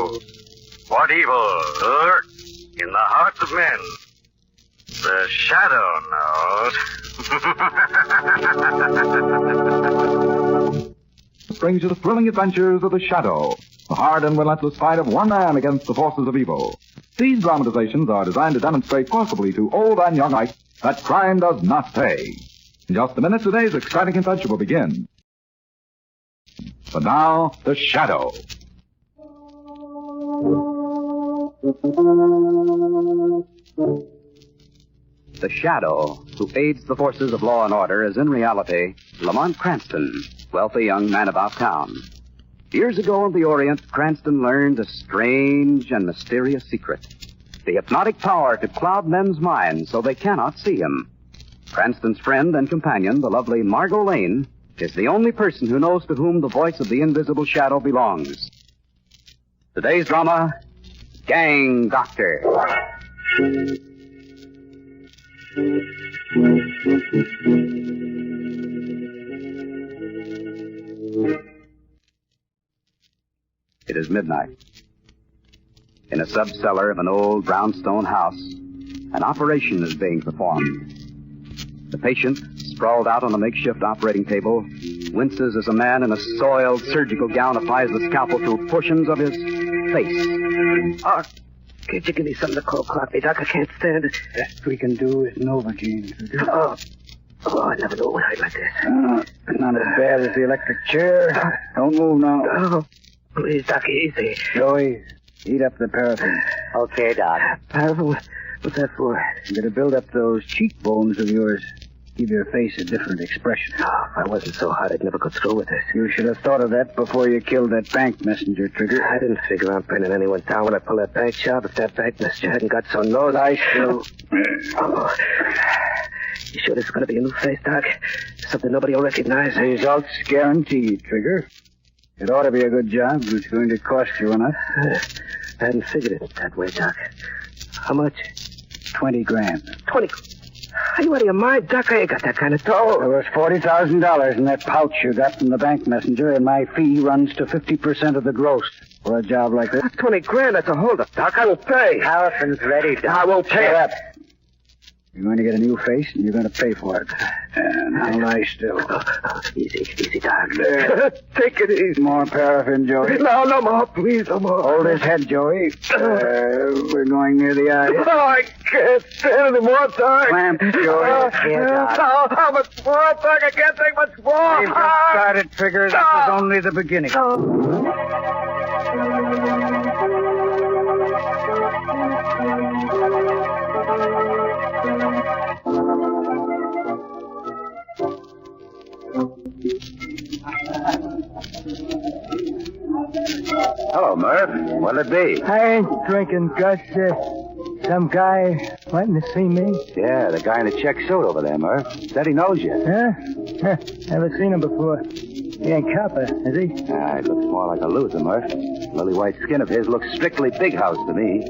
knows what evil lurks in the hearts of men. The Shadow knows. Brings you the thrilling adventures of the Shadow, the hard and relentless fight of one man against the forces of evil. These dramatizations are designed to demonstrate forcibly to old and young alike that crime does not pay. In just a minute, today's exciting adventure will begin. But now, the Shadow. The Shadow, who aids the forces of law and order, is in reality Lamont Cranston, wealthy young man about town. Years ago in the Orient, Cranston learned a strange and mysterious secret. The hypnotic power to cloud men's minds so they cannot see him. Cranston's friend and companion, the lovely Margot Lane, is the only person who knows to whom the voice of the invisible Shadow belongs. Today's drama, Gang Doctor. It is midnight. In a sub-cellar of an old brownstone house, an operation is being performed. The patient, sprawled out on a makeshift operating table, winces as a man in a soiled surgical gown applies the scalpel to portions of his face. Oh, can't you give me something to cold cloth me, Doc? I can't stand it. Best we can do is Novocaine. I never knew it would hurt like this. Not as bad as the electric chair. Don't move now. Oh, please, Doc, easy. Joey, heat up the paraffin. Okay, Doc. Paraffin? What's that for? You're to build up those cheekbones of yours. Give your face a different expression. Oh, if I wasn't so hot, I'd never go through with this. You should have thought of that before you killed that bank messenger, Trigger. I didn't figure on pinning anyone down when I pulled that bank job. If that bank messenger hadn't got so nosed, I still... Oh. You sure this is going to be a new face, Doc? Something nobody will recognize? Results guaranteed, Trigger. It ought to be a good job, but it's going to cost you enough. I hadn't figured it that way, Doc. How much? 20 grand. 20? Are you out of your mind, Doc? I ain't got that kind of dough. There was $40,000 in that pouch you got from the bank messenger, and my fee runs to 50% of the gross for a job like this. 20 grand, that's a holdup, Doc. I will pay. Harrison's ready. I won't pay it. You're going to get a new face, and you're going to pay for it. And I'll lie still. Easy, Doc. There. Take it easy. More paraffin, Joey. No more, please, no more. Hold his head, Joey. We're going near the eye. Oh, I can't stand any more, Doc. Clamp, Joey. How much more, Doc? I can't take much more. We've just started, Trigger. This is only the beginning. Hello, Murph. What'll it be? I ain't drinking, Gus. Some guy wanting to see me. Yeah, the guy in the check suit over there, Murph. Said he knows you. Huh? Never seen him before. He ain't copper, is he? He looks more like a loser, Murph. Lily white skin of his looks strictly big house to me.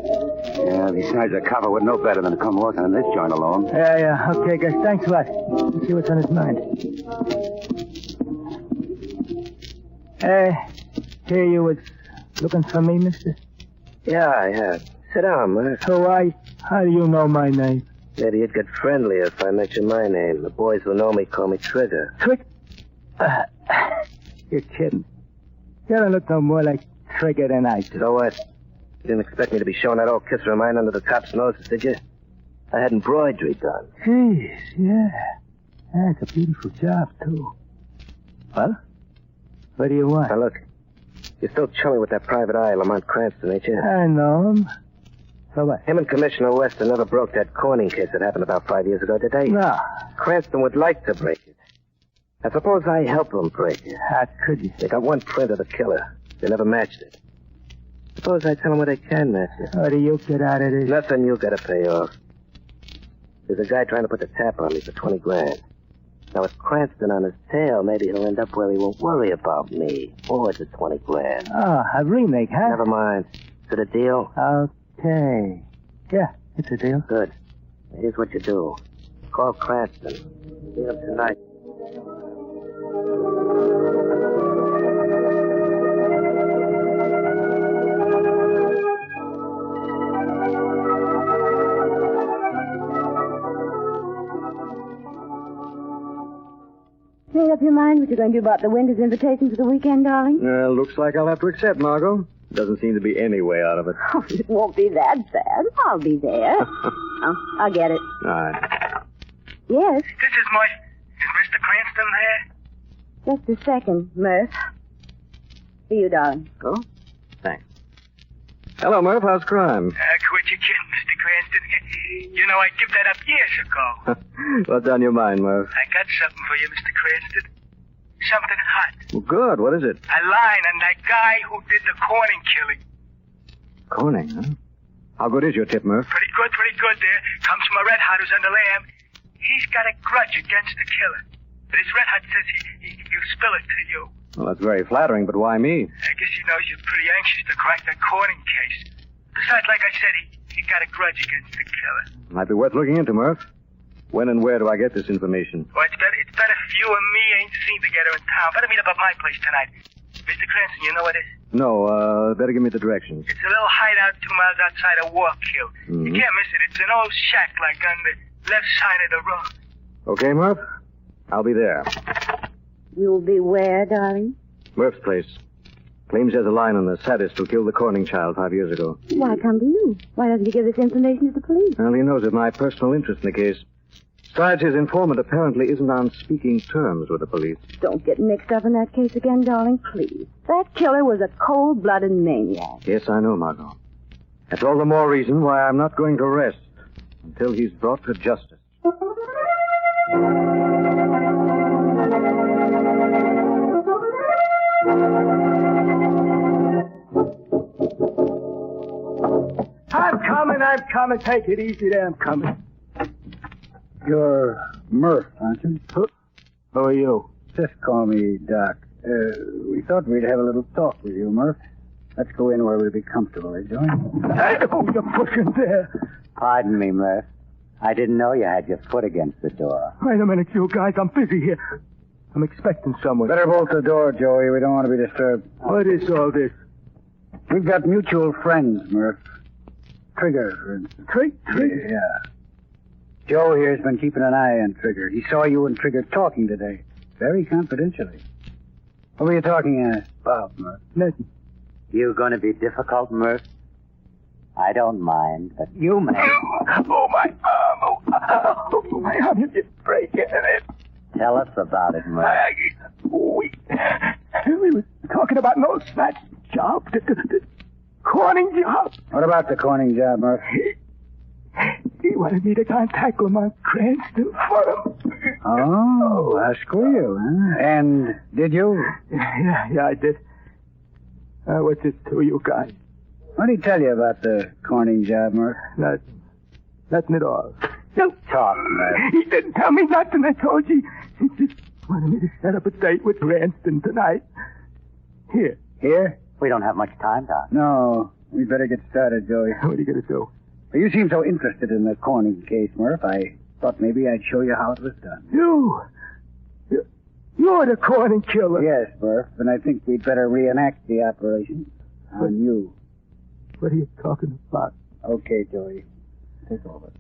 Yeah, besides, a copper would know better than to come working in this joint alone. Yeah. Okay, Gus. Thanks a lot. Let's see what's on his mind. Here you was looking for me, mister? Yeah. Sit down, Murph. How do you know my name? Maybe you'd get friendlier if I mentioned my name. The boys who know me call me Trigger. You're kidding. You don't look no more like Trigger than I do. So what? You didn't expect me to be showing that old kisser of mine under the cop's noses, did you? I had embroidery done. Jeez, yeah. That's a beautiful job, too. Well, what do you want? Now, look. You're still chummy with that private eye, Lamont Cranston, ain't you? I know him. So what? Him and Commissioner Weston never broke that coining case that happened about 5 years ago, did they? No. Cranston would like to break it. I suppose I helped him break it. How could you? They got one print of the killer. They never matched it. Suppose I tell them where they can match it. What do you get out of this? Nothing you gotta pay off. There's a guy trying to put the tap on me for 20 grand. Now, with Cranston on his tail, maybe he'll end up where he won't worry about me. Or it's 20 grand. Oh, a remake, huh? Never mind. Is it a deal? Okay. Yeah, it's a deal. Good. Here's what you do. Call Cranston. See him tonight. up your mind what you're going to do about the Winters' invitation for the weekend, darling? Looks like I'll have to accept, Margot. Doesn't seem to be any way out of it. Oh, it won't be that bad. I'll be there. Oh, I'll get it. All right. Yes? This is Murph. Is Mr. Cranston there? Just a second, Murph. For you, darling. Oh, thanks. Hello, Murph. How's crime? Quit your kidding, Mr. Cranston. You know, I give that up years ago. What's on your mind, Murph? I got something for you, Mr. Cranston. Something hot. Well, good. What is it? A line on that guy who did the Corning killing. Corning, huh? How good is your tip, Murph? Pretty good there. Comes from a red hot who's under lamb. He's got a grudge against the killer. But his red hot says he'll spill it to you. Well, that's very flattering, but why me? I guess he knows you're pretty anxious to crack that Corning case. Besides, like I said, he got a grudge against the killer. Might be worth looking into, Murph. When and where do I get this information? Well, it's better if you and me ain't seen together in town. Better meet up at my place tonight. Mr. Cranston, you know what it is? No, better give me the directions. It's a little hideout 2 miles outside of Walkill. You can't miss it. It's an old shack, like on the left side of the road. Okay, Murph. I'll be there. You'll be where, darling? Murph's place. Claims he has a line on the sadist who killed the Corning child 5 years ago. Why come to you? Why doesn't he give this information to the police? Well, he knows of my personal interest in the case. Besides, his informant apparently isn't on speaking terms with the police. Don't get mixed up in that case again, darling, please. That killer was a cold-blooded maniac. Yes, I know, Margot. That's all the more reason why I'm not going to rest until he's brought to justice. I'm coming. Take it easy there. I'm coming. You're Murph, aren't you? Who are you? Just call me Doc. We thought we'd have a little talk with you, Murph. Let's go in where we'll be comfortable, eh, Joey? Oh, you're pushing there. Pardon me, Murph. I didn't know you had your foot against the door. Wait a minute, you guys. I'm busy here. I'm expecting someone. Better bolt the door, Joey. We don't want to be disturbed. What is all this? We've got mutual friends, Murph. Trigger, for instance. Trigger? Yeah. Joe here's been keeping an eye on Trigger. He saw you and Trigger talking today. Very confidentially. What were you talking about, Murph? Nothing. You going to be difficult, Murph? I don't mind, but you may. Oh, my arm. Oh, my arm. You just break it. Tell us about it, Murph. We were talking about an old snatch job. The Corning job. What about the Corning job, Murph? He wanted me to contact Lamont Cranston for him. Oh, a squeal, huh? And did you? Yeah, I did. What's this to you guys? What did he tell you about the Corning job, Murph? Nothing at all. No talk, Murph. He didn't tell me nothing, I told you. He just wanted me to set up a date with Cranston tonight. Here? We don't have much time, Doc. No, we'd better get started, Joey. What are you going to do? Well, you seem so interested in the Corning case, Murph. I thought maybe I'd show you how it was done. You're the Corning killer. Yes, Murph, and I think we'd better reenact the operation on you. What are you talking about? Okay, Joey. Take over.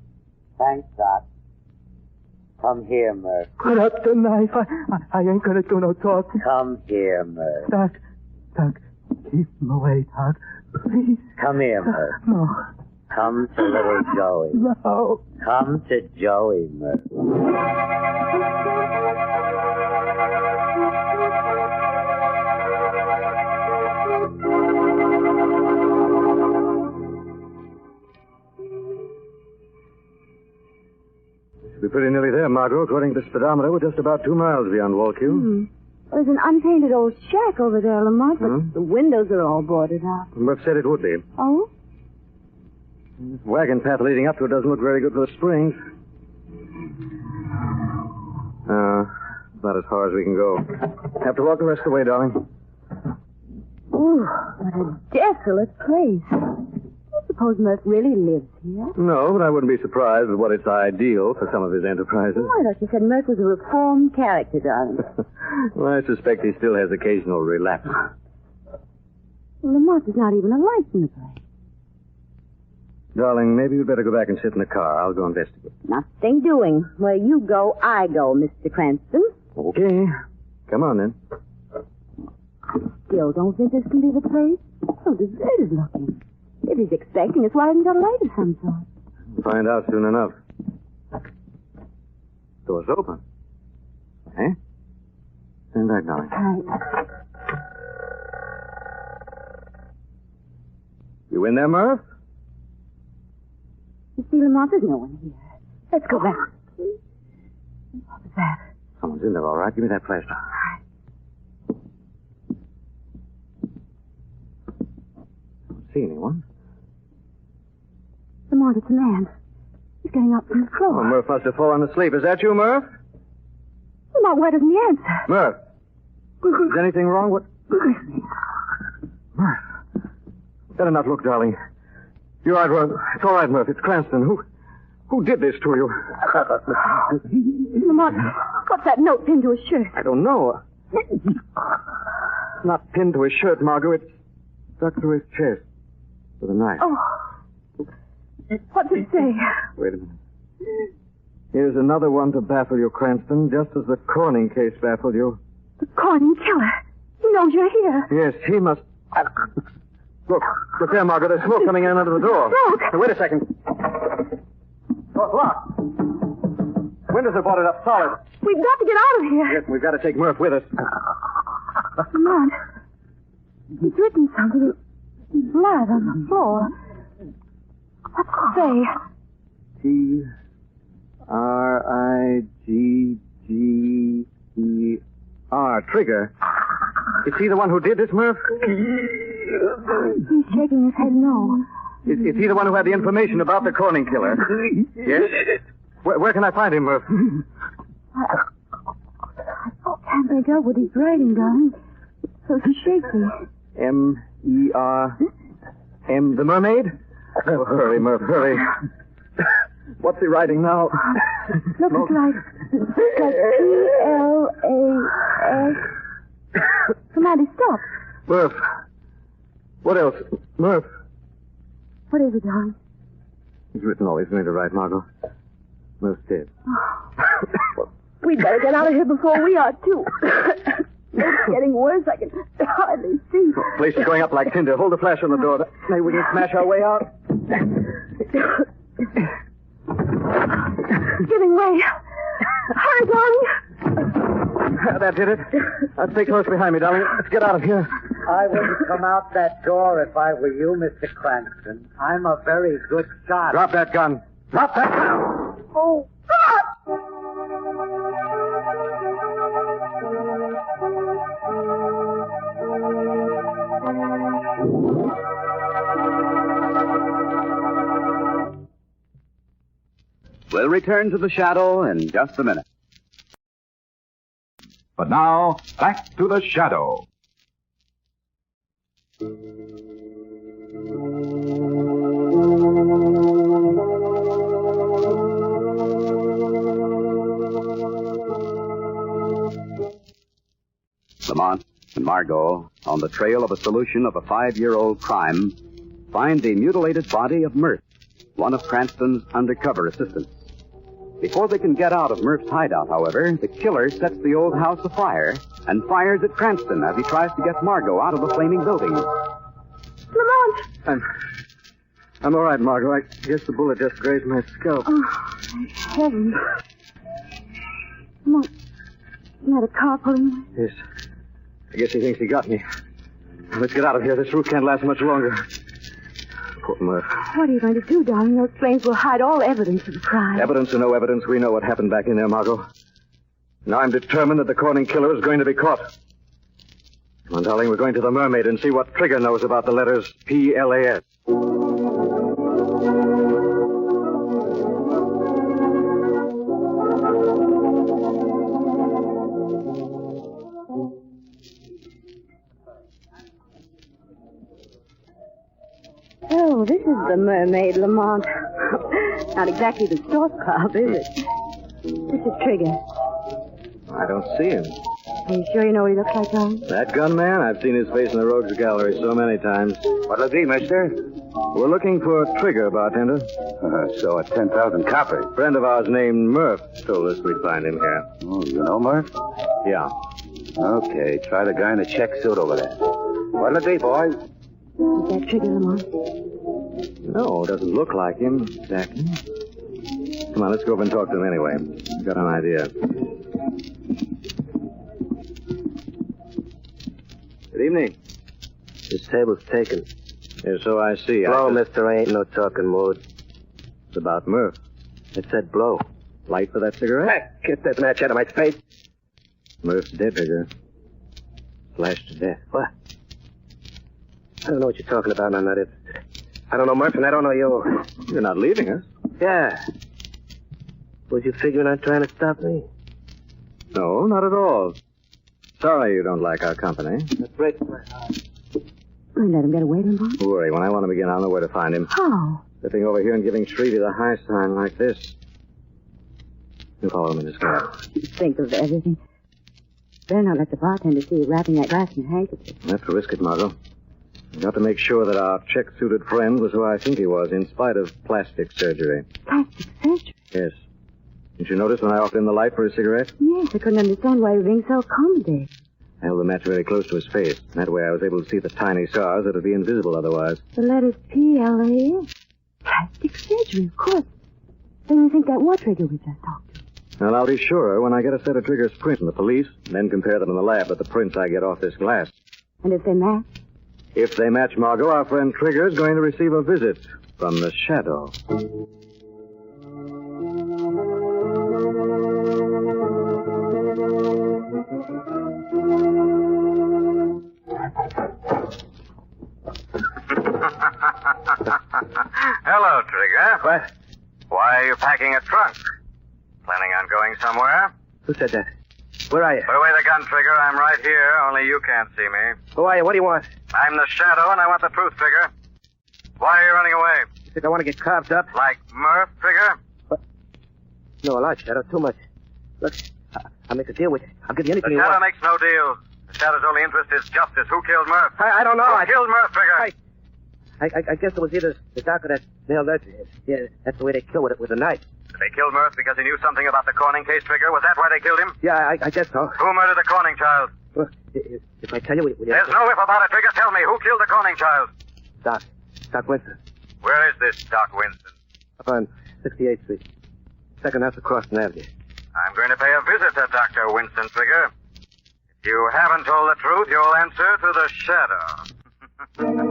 Thanks, Doc. Come here, Murph. Put up the knife. I ain't going to do no talking. Come here, Murph. Doc, keep him away, Doc. Please. Come here, Murph. No. Come to little Joey. No. Come to Joey, Murph. We're pretty nearly there, Margot. According to the speedometer, we're just about 2 miles beyond Walkill. There's an unpainted old shack over there, Lamont, but the windows are all boarded up. Murph said it would be. Oh? This wagon path leading up to it doesn't look very good for the springs. About as far as we can go. Have to walk the rest of the way, darling. Ooh, what a desolate place. I suppose Murph really lives here. No, but I wouldn't be surprised with what it's ideal for some of his enterprises. Oh, I thought you said Murph was a reformed character, darling. Well, I suspect he still has occasional relapse. Well, Lamont, there's not even a light in the place. Darling, maybe you'd better go back and sit in the car. I'll go investigate. Nothing doing. Where you go, I go, Mr. Cranston. Okay. Come on, then. Still don't think this can be the place. So deserted looking. If he's expecting us, why hasn't got a light of some sort? We'll find out soon enough. Door's open. Eh? Stand back, darling. Right. You in there, Murph? You see, Lamont, there's no one here. Let's go back. What was that? Someone's in there, all right. Give me that flashlight. Don't see anyone. Lamont, it's a man. He's getting up from the floor. Oh, Murph must have fallen asleep. Is that you, Murph? Lamont, why doesn't he answer? Murph. Is anything wrong? What? Murph. Better not look, darling. You're right, Murph. It's all right, Murph. It's Cranston. Who did this to you? Lamont, what's that note pinned to his shirt? I don't know. It's not pinned to his shirt, Margot. It's stuck to his chest with a knife. Oh. What's it say? Wait a minute. Here's another one to baffle you, Cranston, just as the Corning case baffled you. The Corning killer. He knows you're here. Yes, he must... Look there, Margaret. There's smoke coming in under the door. Smoke? Hey, wait a second. Door's locked. Windows are boarded up solid. We've got to get out of here. Yes, we've got to take Murph with us. Lamont, he's written something in blood on the floor. What's it say? Trigger. Trigger. Is he the one who did this, Murph? He's shaking his head no. Is he the one who had the information about the Corning killer? Yes? Where can I find him, Murph? I can't make out what he's writing, darling. So shaky. M-E-R... M... The mermaid? Oh, hurry, Murph, hurry. What's he writing now? Look, it's like P-L-A-S. Somebody stop. Murph. What else? Murph. What is it, darling? He's written all he's going to write, Margot. Murph's dead. We'd better get out of here before we are, too. It's getting worse. I can hardly see. The place is going up like tinder. Hold the flash on the door. Maybe we can smash our way out. Giving way. Hurry, darling. That did it. Stay close behind me, darling. Let's get out of here. I wouldn't come out that door if I were you, Mr. Cranston. I'm a very good shot. Drop that gun. Drop that gun. Oh, God! We'll return to the Shadow in just a minute. But now, back to the Shadow. Lamont and Margot, on the trail of a solution of a 5-year-old crime, find the mutilated body of Murph, one of Cranston's undercover assistants. Before they can get out of Murph's hideout, however, the killer sets the old house afire and fires at Cranston as he tries to get Margot out of the flaming building. Lamont! I'm all right, Margot. I guess the bullet just grazed my scalp. Oh, thank heaven. Lamont, isn't that a car pulling me? Yes. I guess he thinks he got me. Let's get out of here. This route can't last much longer. Poor Murph. What are you going to do, darling? Those flames will hide all evidence of the crime. Evidence or no evidence, we know what happened back in there, Margot. Now I'm determined that the Corning killer is going to be caught. Come on, darling, we're going to the Mermaid and see what Trigger knows about the letters P-L-A-S. Oh, this is the Mermaid, Lamont. Not exactly the Stork Club, is it? This is Trigger. I don't see him. Are you sure you know what he looks like, darling? That gunman? I've seen his face in the Rogues Gallery so many times. What'll it be, mister? We're looking for Trigger, bartender. So at 10,000 coppers. A friend of ours named Murph told us we'd find him here. Oh, you know Murph? Yeah. Okay, try the guy in the check suit over there. What'll it be, boys? Is that Trigger, Lamont? No, doesn't look like him exactly. Come on, let's go over and talk to him anyway. I've got an idea. Good evening. This table's taken. Yeah, so I see. Blow, mister. I ain't no talking mood. It's about Murph. I said blow. Light for that cigarette? Get that match out of my face. Murph's dead, Trigger. Slashed to death. What? I don't know what you're talking about, and I'm not interested. I don't know Murph, and I don't know you. You're not leaving us. Yeah. Was you figuring on trying to stop me? No, not at all. Sorry you don't like our company. That breaks my heart. We let him get away, Lamont? Don't worry. When I want him again, I'll know where to find him. How? Slipping over here and giving Shrevey the high sign like this. You follow him in his car. Think of everything. Better not let the bartender see you wrapping that glass in a handkerchief. I have to risk it, Margot. I've got to make sure that our check-suited friend was who I think he was, in spite of plastic surgery. Plastic surgery? Yes. Didn't you notice when I offered him the light for his cigarette? Yes, I couldn't understand why you were being so accommodating. I held the match very close to his face. That way I was able to see the tiny stars that would be invisible otherwise. The letters P-L-A-S. Plastic surgery, of course. Then you think that was Trigger we just talked to? Well, I'll be sure when I get a set of Trigger's prints from the police, and then compare them in the lab with the prints I get off this glass. And if they match? If they match, Margot, our friend Trigger is going to receive a visit from the Shadow. Hello, Trigger. What? Why are you packing a trunk? Planning on going somewhere? Who said that? Where are you? Put away the gun, Trigger. I'm right here, only you can't see me. Who are you? What do you want? I'm the Shadow, and I want the truth, Trigger. Why are you running away? You think I want to get carved up? Like Murph, Trigger? What? No, a lot, Shadow. Too much. Look, I'll make a deal with you. I'll give you anything The you Shadow want. makes no deals. The Shadow's only interest is justice. Who killed Murph? I don't know. Who killed Murph, Trigger? I guess it was either the doc or that male nurse. Yeah, that's the way they kill with a knife. They killed Murph because he knew something about the Corning case, Trigger. Was that why they killed him? Yeah, I guess so. Who murdered the Corning child? Well, if I tell you... There's no if about it, Trigger. Tell me, who killed the Corning child? Doc Winston. Where is this Doc Winston? Up on 68th Street. Second house across the avenue. I'm going to pay a visit to Dr. Winston, Trigger. If you haven't told the truth, you'll answer to the Shadow.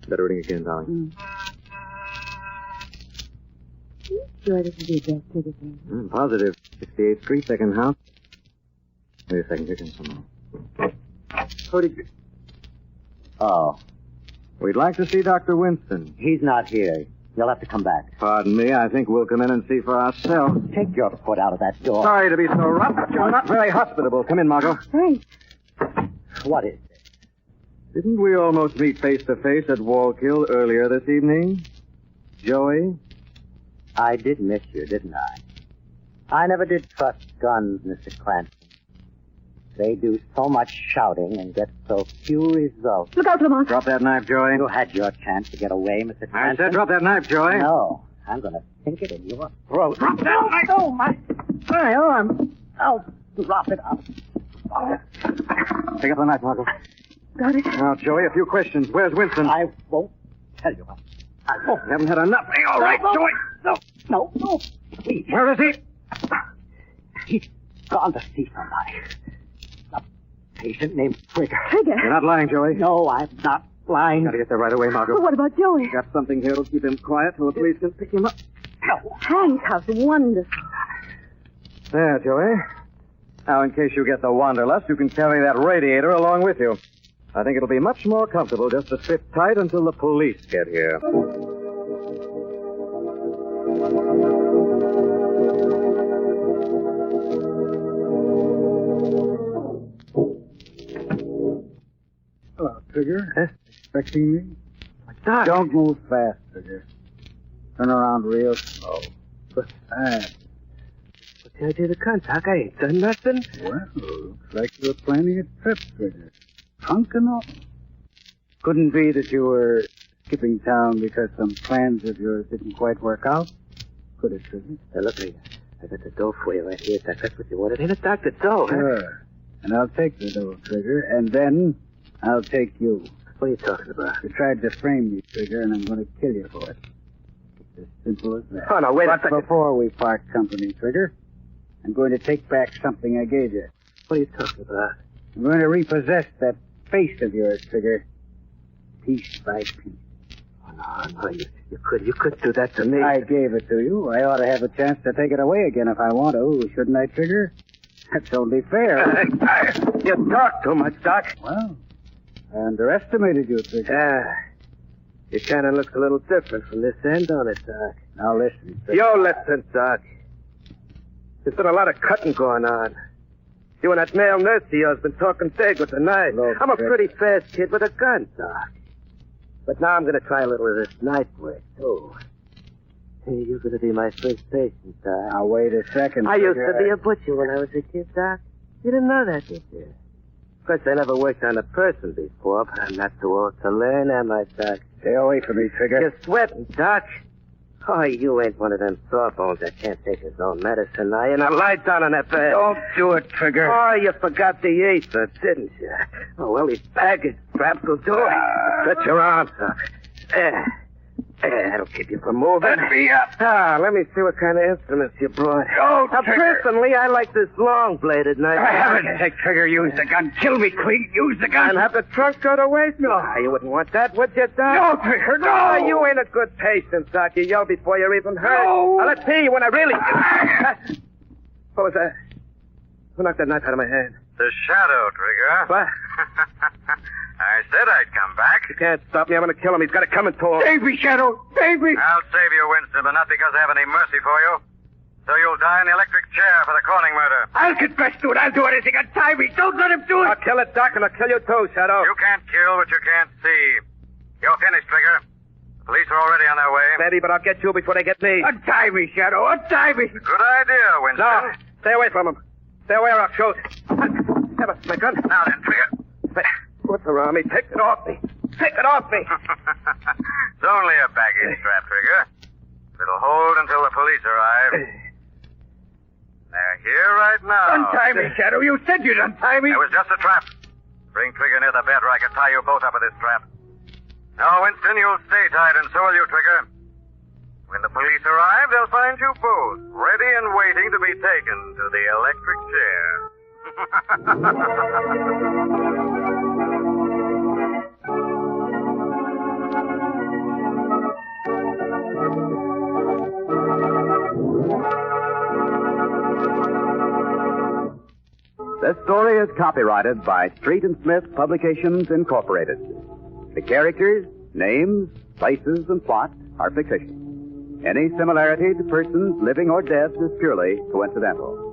Better ring again, darling. Sure this is the address, Trigger thing. I'm positive. 68th Street, second house. Wait a second, here comes someone. Who did you... Oh, We'd like to see Dr. Winston. he's not here. You'll have to come back. Pardon me, I think we'll come in and see for ourselves. Take your foot out of that door. Sorry to be so rough, but you're not very hospitable. Come in, Margot. Thanks. What is it? Didn't we almost meet face to face at Wallkill earlier this evening? Joey? I did miss you, didn't I? I never did trust guns, Mr. Cranston. They do so much shouting and get so few results. Look out, Lamont. Drop that knife, Joey. You had your chance to get away, Mr. I Cranston. said drop that knife, Joey. No, I'm going to sink it in your throat. Drop that knife! Oh, my arm. I'll drop it up. Pick up the knife, Margot. Got it. Now, Joey, a few questions. Where's Winston? I won't tell you. I won't. You haven't had enough. Hey, all right, No, Joey. No, please. Where is he? He's gone to see somebody. A patient named Trigger. Trigger? You're not lying, Joey. No, I'm not lying. Gotta get there right away, Margot. Well, what about Joey? Got something here to keep him quiet till the police can pick him up. No. Hank's house. Wonderful. There, Joey. Now, in case you get the wanderlust, you can carry that radiator along with you. I think it'll be much more comfortable just to sit tight until the police get here. Hello, Trigger. Expecting me? Doc. Don't move fast, Trigger. Turn around real slow. Fast. What's the idea of the gun, Doc? I ain't done nothing. Well, looks like you're planning a trip, Trigger. Trunk and all. Couldn't be that you were skipping town because some plans of yours didn't quite work out? Could it, Trigger? Now, look, I got the dough for you right here, Doc. That's what you wanted. Ain't it, Doc? The dough, huh? Sure. And I'll take the dough, Trigger, and then I'll take you. What are you talking about? You tried to frame me, Trigger, and I'm going to kill you for it. It's as simple as that. Oh, no, wait a But second. before we part company, Trigger, I'm going to take back something I gave you. What are you talking about? I'm going to repossess that face of yours, Trigger, piece by piece. Oh, no, you couldn't do that to me. I gave it to you. I ought to have a chance to take it away again if I want to, shouldn't I, Trigger? That's only fair. You talk too much, Doc. Well, I underestimated you, Trigger. You kind of looks a little different from this end, don't it, Doc? Now listen, Trigger. You listen, Doc. There's been a lot of cutting going on. You and that male nurse of yours been talking big with the knife. Look, I'm a Trigger. pretty fast kid with a gun, Doc. But now I'm going to try a little of this knife work, too. Hey, you're going to be my first patient, Doc. Now, wait a second, I used Trigger. to be a butcher when I was a kid, Doc. You didn't know that, did you? Of course, I never worked on a person before, but I'm not too old to learn, am I, Doc? Stay away from me, Trigger. You're sweating, Doc. Oh, you ain't one of them sawbones that can't take his own medicine, are you? Now lie down on that bed. Don't do it, Trigger. Oh, you forgot the ether, didn't you? Oh, well, these baggage straps will do it. Stretch your arms up. That'll keep you from moving. Let me up. Let me see what kind of instruments you brought. Oh, Now, Trigger. personally, I like this long-bladed knife. I haven't. Take Trigger. Use the gun. Kill me, clean. Use the gun. And have the trunk go to waste? No, you wouldn't want that, would you, Doc? No, Trigger, no. Oh, you ain't a good patient, Doc. You yell before you're even hurt. No. Now, let's see when I really... What was that? Who knocked that knife out of my hand? The shadow, Trigger. What? I said I'd come back. You can't stop me. I'm going to kill him. He's got it coming to him. Save me, Shadow. Save me. I'll save you, Winston, but not because I have any mercy for you. So you'll die in the electric chair for the Corning murder. I'll confess to it. I'll do anything. Untie me. Don't let him do it. I'll kill it, Doc, and I'll kill you too, Shadow. You can't kill what you can't see. You're finished, Trigger. The police are already on their way. Maybe, but I'll get you before they get me. Untie me, Shadow. Untie me. Good idea, Winston. No, stay away from him. Stay away or I'll shoot. Have my gun. Now then, Trigger. What's around me? Take it off me. Take it off me. It's only a baggage strap, Trigger. It'll hold until the police arrive. They're here right now. Untie me, Shadow. You said you'd untie me. It was just a trap. Bring Trigger near the bed where I can tie you both up with this trap. Now, Winston, you'll stay tied, and so will you, Trigger. When the police arrive, they'll find you both ready and waiting to be taken to the electric chair. This story is copyrighted by Street and Smith Publications, Incorporated. The characters, names, places, and plot are fictitious. Any similarity to persons living or dead is purely coincidental.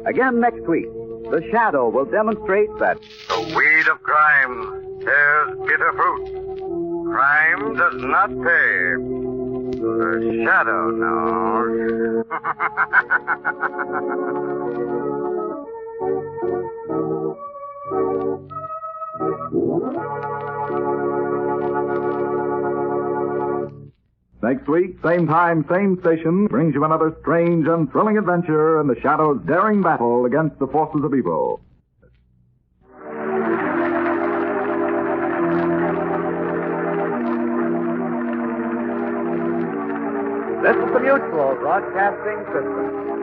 Again next week, The Shadow will demonstrate that The weed of crime bears bitter fruit. Crime does not pay. The shadow knows. Next week, same time, same station, brings you another strange and thrilling adventure in the Shadow's daring battle against the forces of evil. This is the Mutual Broadcasting System.